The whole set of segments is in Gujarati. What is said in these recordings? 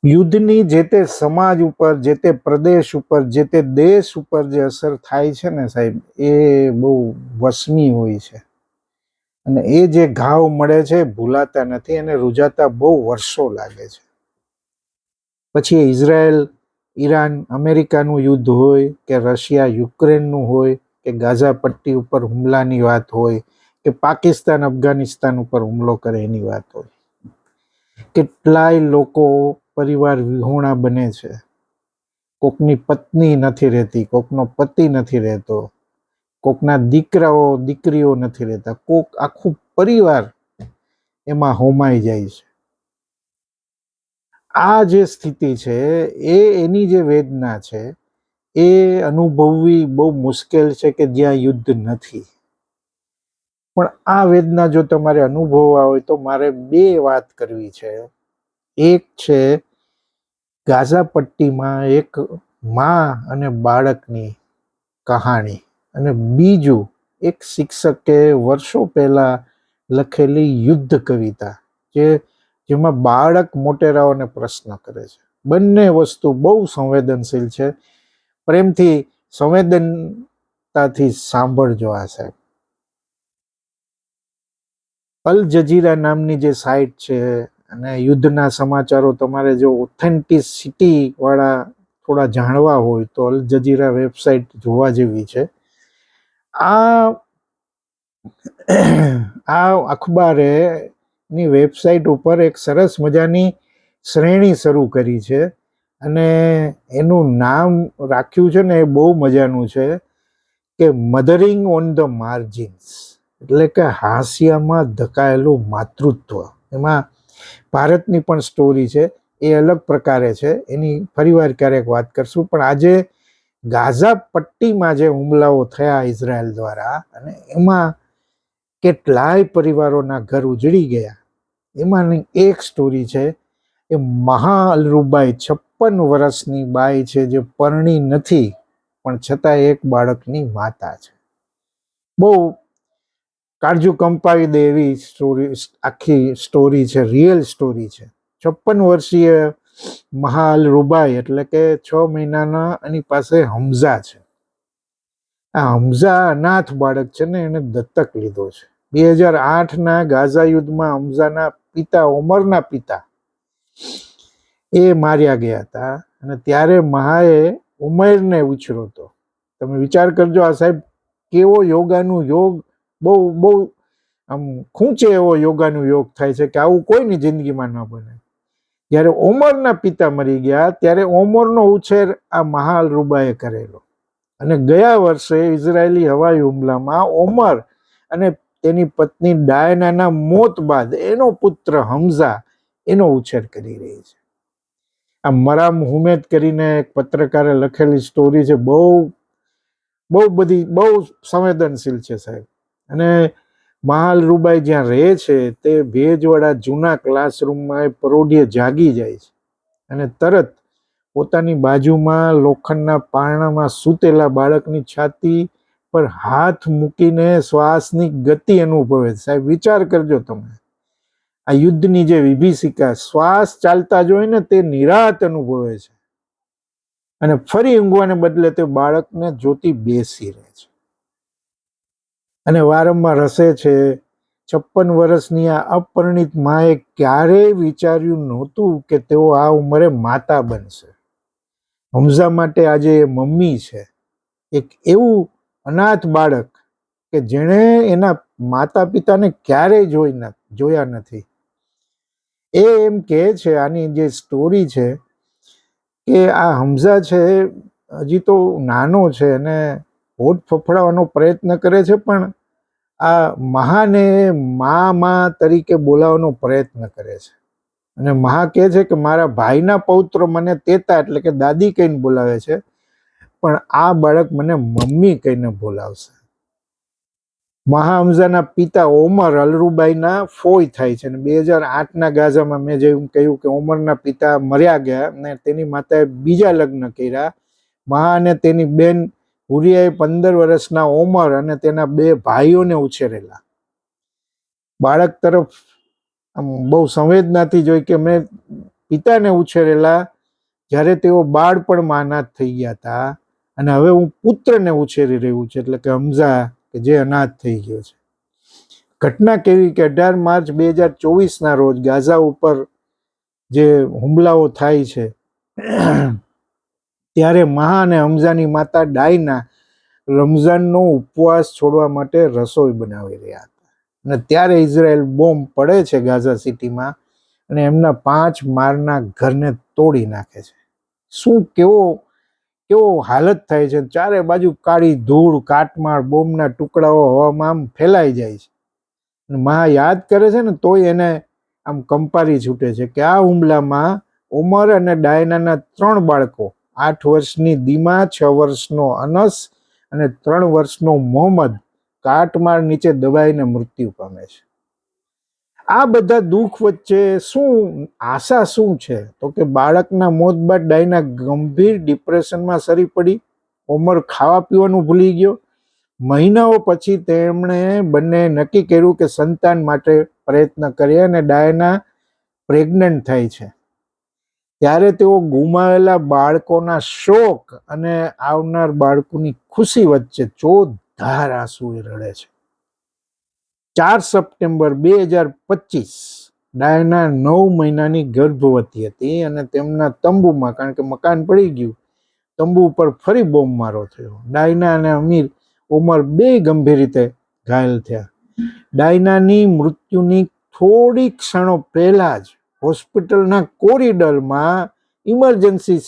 યુદ્ધની જે તે સમાજ ઉપર, જે તે પ્રદેશ ઉપર, જે તે દેશ ઉપર જે અસર થાય છે ને સાહેબ, એ બહુ વસમી હોય છે. અને એ જે ઘાવ મળે છે ભૂલાતા નથી અને રૂજાતા બહુ વર્ષો લાગે છે. પછી ઇઝરાયલ ઈરાન અમેરિકાનું યુદ્ધ હોય કે રશિયા યુક્રેનનું હોય કે ગાઝા પટ્ટી ઉપર હુમલાની વાત હોય કે પાકિસ્તાન અફઘાનિસ્તાન ઉપર હુમલો કરે એની વાત હોય, કેટલાય લોકો પરિવાર વિહોણા બને છે. કોકની પત્ની નથી રહેતી, કોકનો પતિ નથી રહેતો, કોકના દીકરાઓ દીકરીઓ નથી રહેતા, કોક આખું પરિવાર એમાં હોમાઈ જાય છે. આ જે સ્થિતિ છે એની જે વેદના છે એ અનુભવવી બહુ મુશ્કેલ છે કે જ્યાં યુદ્ધ નથી. પણ આ વેદના જો તમારે અનુભવવા હોય તો મારે બે વાત કરવી છે. એક છે ગાઝા પટ્ટીમાં એક માં અને બાળકની કહાણી, અને બીજું એક શિક્ષકે વર્ષો પહેલા લખેલી યુદ્ધ કવિતા જેમાં બાળક મોટેરાઓને પ્રશ્ન કરે છે. બંને વસ્તુ બહુ સંવેદનશીલ છે. પ્રેમથી સંવેદનતાથી સાંભળજો આ સાહેબ. અલ જજીરા નામની જે સાઇટ છે અને યુદ્ધના સમાચારો તમારે જો ઓથેન્ટિસિટી વાળા થોડા જાણવા હોય તો અલ જજીરા વેબસાઇટ જોવા જેવી છે. આ અખબારે ની વેબસાઇટ ઉપર એક સરસ મજાની શ્રેણી શરૂ કરી છે અને એનું નામ રાખ્યું છે ને એ બહુ મજાનું છે કે મધરિંગ ઓન ધ માર્જિન્સ, એટલે કે હાંસિયામાં ધકાયેલું માતૃત્વ. એમાં ભારતની પણ સ્ટોરી છે, એ અલગ પ્રકારે છે, એની ફરીવાર ક્યારેક વાત કરશું. પણ આજે ગાઝા પટ્ટીમાં જે હુમલાઓ થયા ઇઝરાયલ દ્વારા અને એમાં કેટલાય પરિવારોના ઘર ઉજળી ગયા, એમાંની એક સ્ટોરી છે એ મહા અલરુબાઈ 56 વર્ષની બાઈ છે જે પરણી નથી પણ છતાં એક બાળકની માતા છે. બહુ કાળજું કંપાવી દે એવી સ્ટોરી, આખી સ્ટોરી છે, રિયલ સ્ટોરી છે. 56 વર્ષીય મહા અલરુબાઈ એટલે કે 6 મહિનાના એની પાસે હમઝા છે. આ હમઝા અનાથ બાળક છે ને એને દત્તક લીધો છે. 2008ના ગાઝા યુદ્ધમાં હમઝાના પિતા, ઓમરના પિતા, એ માર્યા ગયા હતા અને ત્યારે મહાએ ઉમૈરને ઉછર્યો હતો. તમે વિચાર કરજો આ સાહેબ કેવો યોગાનું યોગ, બહુ બહુ આમ ખૂંચે એવો યોગાનું યોગ થાય છે કે આવું કોઈની જિંદગીમાં ન બને. જ્યારે ઓમરના પિતા મરી ગયા ત્યારે ઓમરનો ઉછેર આ મહા અલરુબાએ કરેલો અને ગયા વર્ષે ઇઝરાયેલી હવાઈ હુમલામાં ઓમર અને તેની પત્ની ડાયનાના મોત બાદ એનો પુત્ર હમઝા એનો ઉછેર કરી રહી છે. આ મરામ હુમેદ કરીને એક પત્રકારે લખેલી સ્ટોરી છે, બહુ બધી, બહુ સંવેદનશીલ છે સાહેબ. અને મહા અલરુબાઈ જ્યાં રહે છે તે ભેજવાળા જૂના ક્લાસરૂમમાં એ પરોઢિયે જાગી જાય છે અને તરત પોતાની બાજુમાં લોખંડના પારણામાં સૂતેલા બાળકની છાતી પર હાથ મૂકીને શ્વાસની ગતિ અનુભવે છે. સાહેબ વિચાર કરજો તમે, આ યુદ્ધની જે વિભીષિકા, શ્વાસ ચાલતા જોઈને તે નિરાત અનુભવે છે અને ફરી ઊંઘવાને બદલે તે બાળકને જોતી બેસી રહે છે અને વારંવાર હસે છે. 56 વર્ષની આ અપરિણિત માએ ક્યારેય વિચાર્યું નહોતું કે તેઓ આ ઉંમરે માતા બનશે. હમઝા માટે આજે એ મમ્મી છે, એક એવું અનાથ બાળક કે જેણે એના માતા પિતાને ક્યારેય જોયા નથી. એ એમ કહે છે, આની જે સ્ટોરી છે કે આ હમઝા છે હજી તો નાનો છે અને હોઠ ફફડાવવાનો પ્રયત્ન કરે છે, પણ આ મહાને મા તરીકે બોલાવવાનો પ્રયત્ન કરે છે અને મહા કહે છે કે મારા ભાઈના પૌત્ર મને તેતા એટલે કે દાદી કહીને બોલાવે છે, પણ આ બાળક મને મમ્મી કહીને બોલાવશે. મહા હમઝાના પિતા ઓમર અલરુબાઈના ફોઈ થાય છે અને 2008ના ગાઝામાં મેં જેવું કહ્યું કે ઓમરના પિતા મર્યા ગયા અને તેની માતાએ બીજા લગ્ન કર્યા. મહા અને તેની બેન હુરિયાએ 15 વર્ષના ઓમર અને તેના 2 ભાઈઓને ઉછેરેલા. બાળક તરફ આમ બહુ સંવેદનાથી જોઈ કે મેં પિતાને ઉછેરેલા જ્યારે તેઓ બાળપણમાં અનાથ થઈ ગયા હતા, અને હવે હું પુત્રને ઉછેરી રહ્યું છું, એટલે કે હમઝા કે જે અનાથ થઈ ગયો છે. ઘટના કેવી કે 18 માર્ચ 2024ના રોજ ગાઝા ઉપર જે હુમલાઓ થાય છે ત્યારે મહા અને હમઝાની માતા ડાયના રમઝાનનો ઉપવાસ છોડવા માટે રસોઈ બનાવી રહ્યા હતા, અને ત્યારે ઇઝરાયલ બોમ્બ પડે છે ગાઝા સિટીમાં અને એમના 5 માળના ઘરને તોડી નાખે છે. શું કેવો હાલત થાય છે, ચારે બાજુ કાળી ધૂળ, કાટમાળ, બોમ્બના ટુકડાઓ હવામાં આમ ફેલાઈ જાય છે. મા યાદ કરે છે ને તોય એને આમ કંપારી છૂટે છે કે આ હુમલામાં ઉમર અને ડાયનાના 3 બાળકો, 8 વર્ષની દીમા, 6 વર્ષનો અનસ અને 3 વર્ષનો મોહમ્મદ કાટમાળ નીચે દબાઈને મૃત્યુ પામે છે. આ બધા દુઃખ વચ્ચે આશા શું છે, તો કે બાળકના મોત બાદ ડાયના ગંભીર ડિપ્રેશનમાં સરી પડી. ઉમર ખાવા પીવાનું ભૂલી ગયો. મહિનાઓ પછી તેમણે બંને નક્કી કર્યું કે સંતાન માટે પ્રયત્ન કરીએ, અને ડાયના પ્રેગ્નન્ટ થાય છે. ત્યારે તેઓ ગુમાવેલા બાળકોના શોક અને આવનાર બાળકોની ખુશી વચ્ચે ચોધાર આંસુએ રડે છે. 4 સપ્ટેમ્બર 2025 ડાયના 9 મહિનાની ગર્ભવતી હતી, અને તેમના તંબુમાં, કારણ કે મકાન પડી ગયું, તંબુ ઉપર ફરી બોમ્બ મારો થયો. ડાયના અને અમીર ઉમર 2 ગંભીર રીતે ઘાયલ થયા. ડાયનાની મૃત્યુની થોડી ક્ષણો પહેલા જ હોસ્પિટલના કોરિડોરમાં ઇમરજન્સી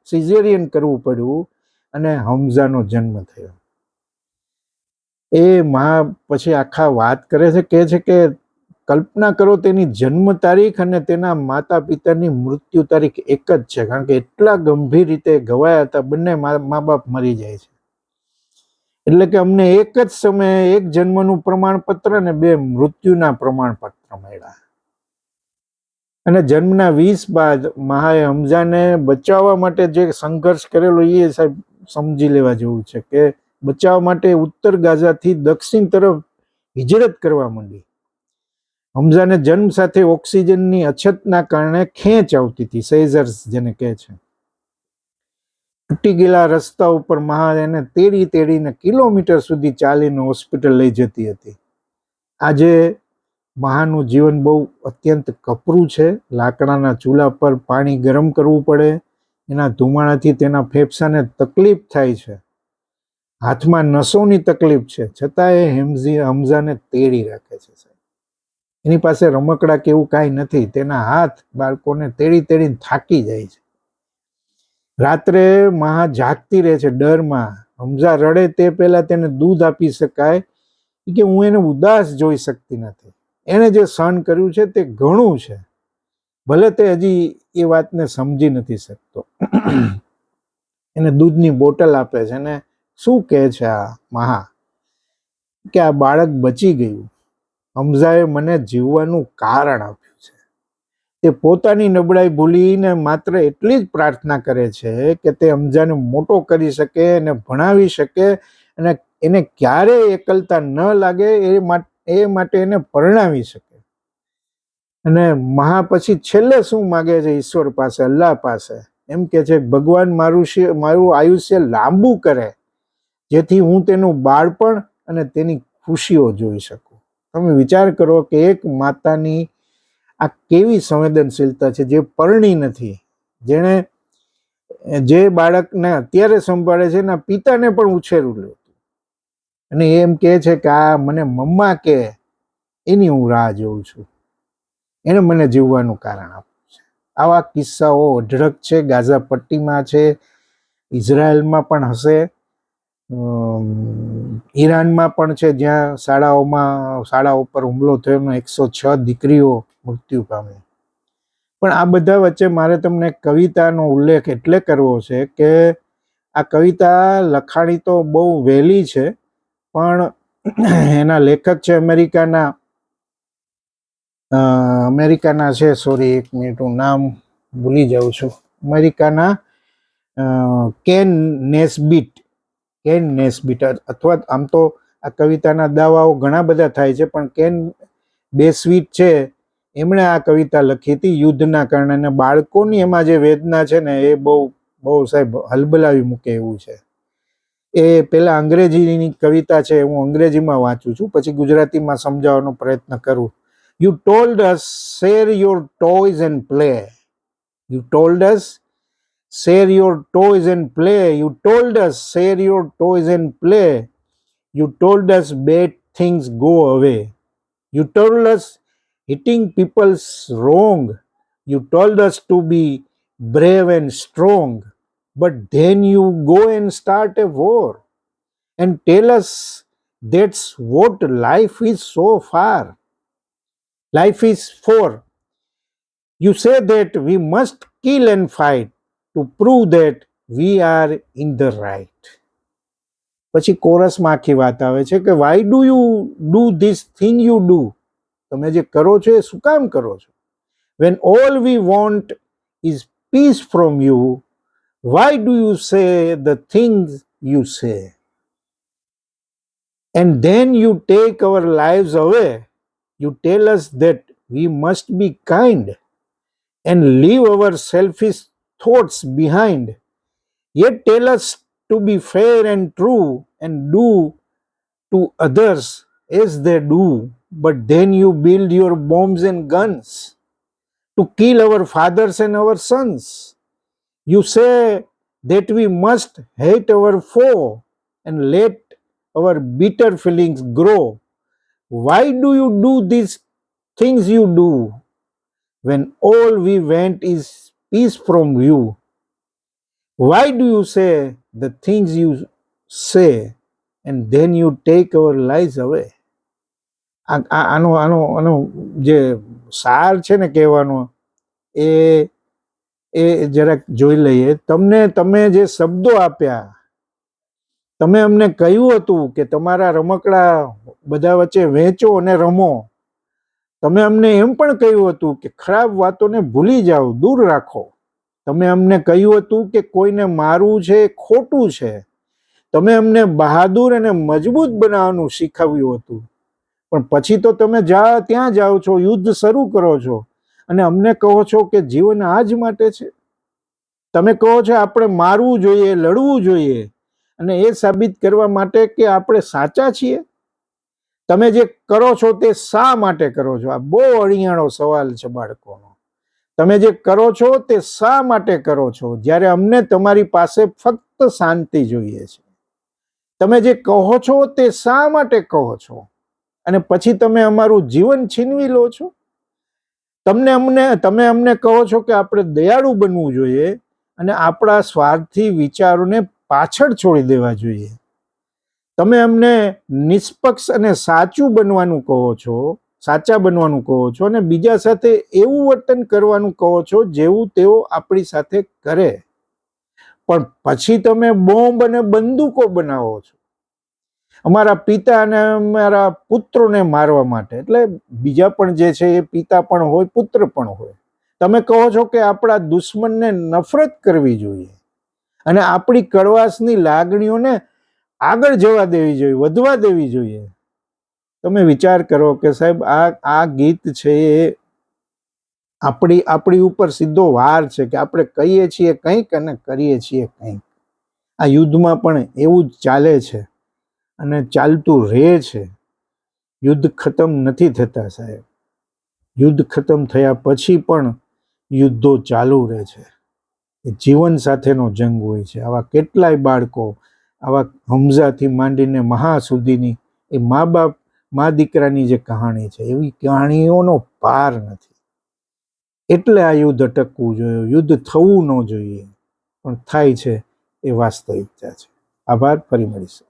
સિઝેરિયન કરવું પડ્યું અને હમઝાનો જન્મ થયો. એ માં પછી આખા વાત કરે છે, કહે છે કે કલ્પના કરો તેની જન્મ તારીખ અને તેના માતા પિતાની મૃત્યુ તારીખ એક જ છે, કારણ કે એટલા ગંભીર રીતે ઘવાયા હતા. બંને મા બાપ મરી જાય છે. એટલે કે અમને એક જ સમયે એક જન્મનું પ્રમાણપત્ર અને 2 મૃત્યુના પ્રમાણપત્ર મળ્યા. અને જન્મના 20 બાદ મહાએ હમઝાને બચાવવા માટે જે સંઘર્ષ કરેલો એ સાહેબ સમજી લેવા જેવું છે કે બચાવવા માટે ઉત્તર ગાઝાથી દક્ષિણ તરફ હિજરત કરવા માંડી. હમઝાને જન્મ સાથે ઓક્સિજનની અછતના કારણે ખેંચ આવતી હતી, સેઝર્સ જેને કહે છે. તૂટી ગયેલા રસ્તા ઉપર મહા એને તેડીને કિલોમીટર સુધી ચાલીને હોસ્પિટલ લઈ જતી હતી. આજે મહાનું જીવન બહુ અત્યંત કપરું છે. લાકડાના ચૂલા પર પાણી ગરમ કરવું પડે, એના ધુમાડાથી તેના ફેફસાને તકલીફ થાય છે, હાથમાં નસોની તકલીફ છે, છતાં એ હમઝાને તેડી રાખે છે. એની પાસે રમકડા કે એવું કાંઈ નથી. તેના હાથ બાળકોને તેડીને થાકી જાય છે. રાત્રે મહા જાગતી રહે છે ડરમાં. હમઝા રડે તે પહેલા તેને દૂધ આપી શકાય કે હું એને ઉદાસ જોઈ શકતી નથી. એને જે સહન કર્યું છે તે ઘણું છે, ભલે તે હજી એ વાતને સમજી નથી શકતો. એને દૂધની બોટલ આપે છે અને શું કહે છે આ મહા કે આ બાળક બચી ગયું. હમઝાએ મને જીવવાનું કારણ આપ્યું છે. તે પોતાની નબળાઈ ભૂલીને માત્ર એટલી જ પ્રાર્થના કરે છે કે તે હમઝાને મોટો કરી શકે અને ભણાવી શકે અને એને ક્યારેય એકલતા ન લાગે એ માટે એને પરણાવી શકે. અને મહા પછી છેલ્લે શું માગે છે ઈશ્વર પાસે, અલ્લાહ પાસે? એમ કે છે ભગવાન મારું આયુષ્ય લાંબુ કરે, જેથી હું તેનું બાળપણ અને તેની ખુશીઓ જોઈ શકું. તમે વિચાર કરો કે એક માતાની આ કેવી સંવેદનશીલતા છે, જે પરણી નથી, જેણે જે બાળકને અત્યારે સંભાળે છે એના પિતાને પણ ઉછેરેલું હતું, અને એમ કહે છે કે આ મને મમ્મા કે એની હું રાહ જોઉં છું, એને મને જીવવાનું કારણ આપ્યું છે. આવા કિસ્સાઓ અઢળક છે. ગાઝા પટ્ટીમાં છે, ઇઝરાયલમાં પણ હશે, ઈરાનમાં પણ છે, જ્યાં શાળાઓ પર હુમલો થયો, 106 દીકરીઓ મૃત્યુ પામી. પણ આ બધા વચ્ચે મારે તમને કવિતાનો ઉલ્લેખ એટલે કરવો છે કે આ કવિતા લખાણી તો બહુ વહેલી છે, પણ એના લેખક છે અમેરિકાના છે, સોરી એક મિનિટ હું નામ ભૂલી જાઉં છું, અમેરિકાના કેન નેસ્બિટ અથવા આમ તો આ કવિતાના દાવાઓ ઘણા બધા થાય છે, પણ કેન બેસ્વિટ છે એમણે આ કવિતા લખી હતી યુદ્ધના કારણે, અને બાળકોની એમાં જે વેદના છે ને એ બહુ બહુ સાહેબ હલબલાવી મૂકે એવું છે. એ પેલા અંગ્રેજીની કવિતા છે, હું અંગ્રેજીમાં વાંચું છું, પછી ગુજરાતીમાં સમજાવવાનો પ્રયત્ન કરું. You told us share your toys and play. You told us share your toys and play. You told us share your toys and play. You told us bad things go away. You told us hitting people's wrong. You told us to be brave and strong. But then you go and start a war and tell us that's what life is so far. Life is for. You say that we must kill and fight to prove that we are in the right. પછી કોરસમાં આખી વાત આવે છે કે why do you do this thing you do? તમે જે કરો છો એ શું કામ કરો છો? When all we want is peace from you, why do you say the things you say? And then you take our lives away. You tell us that we must be kind and leave our selfish thoughts behind. Yet tell us to be fair and true and do to others as they do. But then you build your bombs and guns to kill our fathers and our sons. You say that we must hate our foe and let our bitter feelings grow. Why do you do these things you do when all we want is peace from you? Why do you say the things you say and then you take our lives away? આનો આનો આનો જે સાર છે ને કહેવાનો એ એ જરાક જોઈ લઈએ. તમે જે શબ્દો આપ્યા, તમે અમને કહ્યું હતું કે તમારા રમકડા બધા વચ્ચે વહેંચો અને રમો. તમે અમને એમ પણ કહ્યું હતું કે ખરાબ વાતોને ભૂલી જાઓ, દૂર રાખો. તમે અમને કહ્યું હતું કે કોઈને મારવું છે એ ખોટું છે. તમે અમને બહાદુર અને મજબૂત બનાવવાનું શીખવ્યું હતું. પણ પછી તો તમે ત્યાં જાઓ છો, યુદ્ધ શરૂ કરો છો અને અમને કહો છો કે જીવન આ જ માટે છે. તમે કહો છો આપણે મારવું જોઈએ, લડવું જોઈએ, અને એ સાબિત કરવા માટે કે આપણે સાચા છીએ. તમે જે કરો છો તે શા માટે કરો છો? આ બહુ અળિયાળો સવાલ છે બાળકોનો. તમે જે કરો છો તે શા માટે કરો છો જ્યારે અમને તમારી પાસે ફક્ત શાંતિ જોઈએ છે? તમે જે કહો છો તે શા માટે કહો છો અને પછી તમે અમારું જીવન છીનવી લો છો? તમે અમને કહો છો કે આપણે દયાળુ બનવું જોઈએ અને આપણા સ્વાર્થી વિચારોને પાછળ છોડી દેવા જોઈએ. તમે અમને નિષ્પક્ષ અને સાચા બનવાનું કહો છો અને બીજા સાથે એવું વર્તન કરવાનું કહો છો જેવું તેઓ આપણી સાથે કરે. પણ પછી તમે બોમ્બ અને બંદૂકો બનાવો છો અમારા પિતા અને અમારા પુત્રોને મારવા માટે. એટલે બીજા પણ જે છે એ પિતા પણ હોય, પુત્ર પણ હોય. તમે કહો છો કે આપણા દુશ્મનને નફરત કરવી જોઈએ અને આપણી કડવાશની લાગણીઓને આગળ જવા દેવી જોઈએ, વધવા દેવી જોઈએ. તમે વિચાર કરો કે સાહેબ આ ગીત છે એ આપણી ઉપર સીધો વાર છે કે આપણે કહીએ છીએ કંઈક અને કરીએ છીએ કંઈક. આ યુદ્ધમાં પણ એવું જ ચાલે છે અને ચાલતું રહે છે. યુદ્ધ ખતમ નથી થતા સાહેબ. યુદ્ધ ખતમ થયા પછી પણ યુદ્ધો ચાલુ રહે છે. એ જીવન સાથેનો જંગ હોય છે. આવા કેટલાય બાળકો, આવા હમઝાથી માંડીને મહા સુધીની એ મા દીકરાની જે કહાણી છે એવી કહાણીઓનો પાર નથી. એટલે આ યુદ્ધ અટકવું જોઈએ, યુદ્ધ થવું ન જોઈએ, પણ થાય છે એ વાસ્તવિકતા છે. આભાર, ફરી મળીશું.